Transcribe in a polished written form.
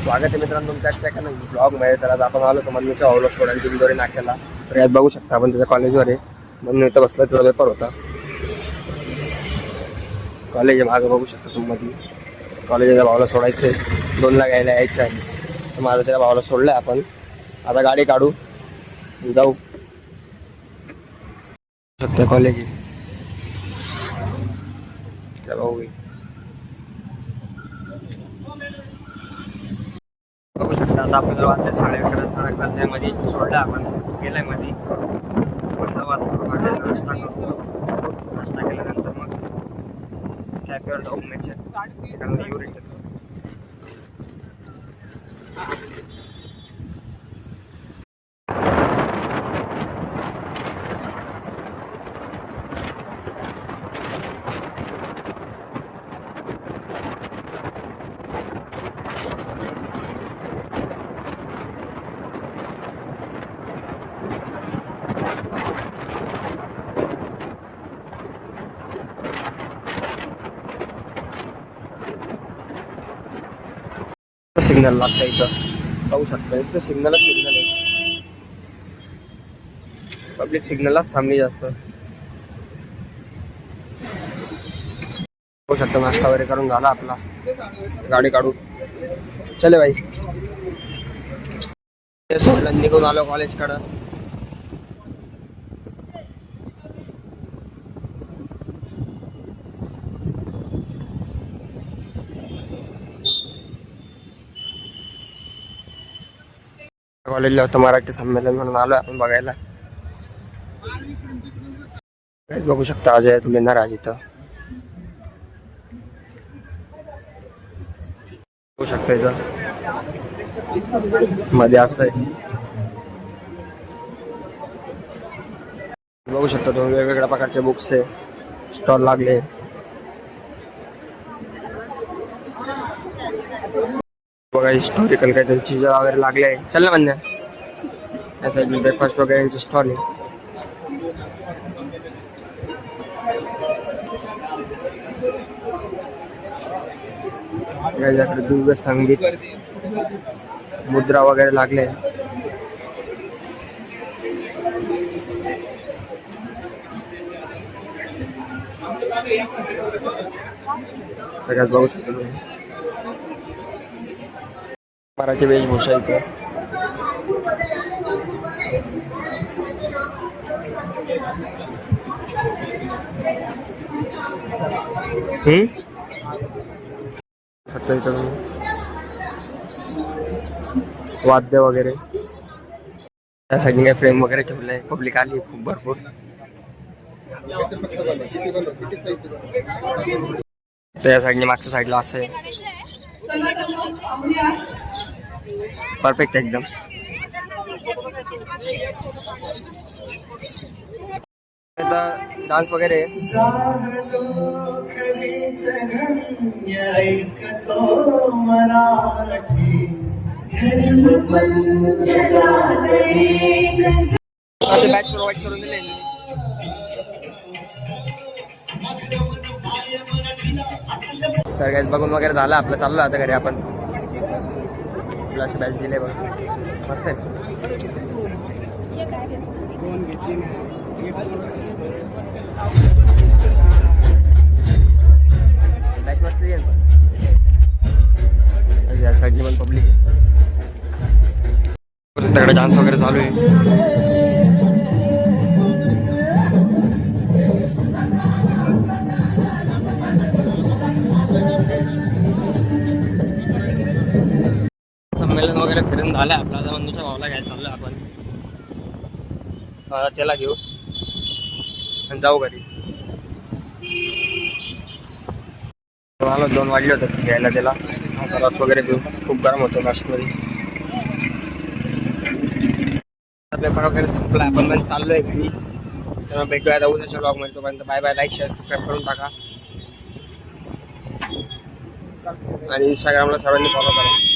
स्वागत आहे मित्रांनो तुमच्या आजच्या एका ब्लॉगमध्ये. तर आज आपण आलो तर मन्नूच्या भाऊला सोडायला दिंडोरी नाक्याला. तर यात बघू शकता आपण त्याच्या कॉलेजवर आहे. मन्नू इथं बसला, त्याचा पेपर होता. कॉलेज आहे मागं बघू शकता तुम्ही मध्ये. कॉलेजच्या भावाला सोडायचं आहे, 2ला घ्यायला यायचं आहे. तर माझं त्या भावाला सोडलं आहे. आपण आता गाडी काढू जाऊ शकतो. कॉलेज आहे त्या भाऊ बघू शकता. आता आपल्याला वाजले 11:30 मध्ये सोडलं. आपण गेलाय मध्ये जाऊ. आता नाश्ता करतो. नाश्ता केल्यानंतर मग कॅफेवर जाऊ. त्याच्यानंतर युरिन घेतो. सिग्नल लागतं इथं पाहू शकता. इथं सिग्नलच सिग्नल आहे. पब्लिक सिग्नललाच थांबली जास्त. पाहू शकता नाश्ता वगैरे करून झाला आपला. गाडी काढू चले भाई. ते सोडलं निघून आलो कॉलेजकडं. कॉलेजला होतं मराठी संमेलन म्हणून आलो आपण बघायला. बघू शकता अजय तुला येणार आज इथं. बघू शकता इथं मध्ये असं आहे. बघू शकता तुम्ही वेगवेगळ्या प्रकारचे बुक्स आहे. स्टॉल लागले. बघा हिस्टॉरिकल काहीतरी चीज वगैरे लागले. चल ना म्हणण्या या साईडला ब्रेकफास्ट वगैरे स्टॉल आहे. दिव्य संगीत मुद्रा वगैरे लागले. सगळ्यात बघू शकतो तुम्ही मराठी वेशभूषा इथे. वाद्य वगैरे त्या साईडने काही फ्रेम वगैरे ठेवलंय. पब्लिक आली खूप भरपूर. त्या साईडने मागच्या साईडला असं आहे. परफेक्ट एकदम. डान्स वगैरे बॅच प्रोव्हाइड करून दिले. तर गॅस बघून वगैरे झालं आपलं. चाललो आता घरी आपण. अशी बॅच दिले बघ मस्त आहे. बॅच मस्त आहे. या साईडने पण पब्लिक आहे. त्याकडे डान्स वगैरे चालू आहे. संमेलन वगैरे फिरून झालं आपला. आता मन्नूच्या भावाला घ्यायला चाललं आपण. त्याला घेऊ आणि जाऊ घरी. मला 2 वाजले होते घ्यायला त्याला. आता रस वगैरे घेऊ. खूप गरम होतो नाशिकमध्ये. पेपर वगैरे संपला. आपण पण चाललोय घरी. तेव्हा भेटूया आता उद्याच्या ब्लॉगमध्ये. तोपर्यंत bye bye. Like share subscribe करून टाका आणि इंस्टाग्रामला सर्वांनी फॉलो करा.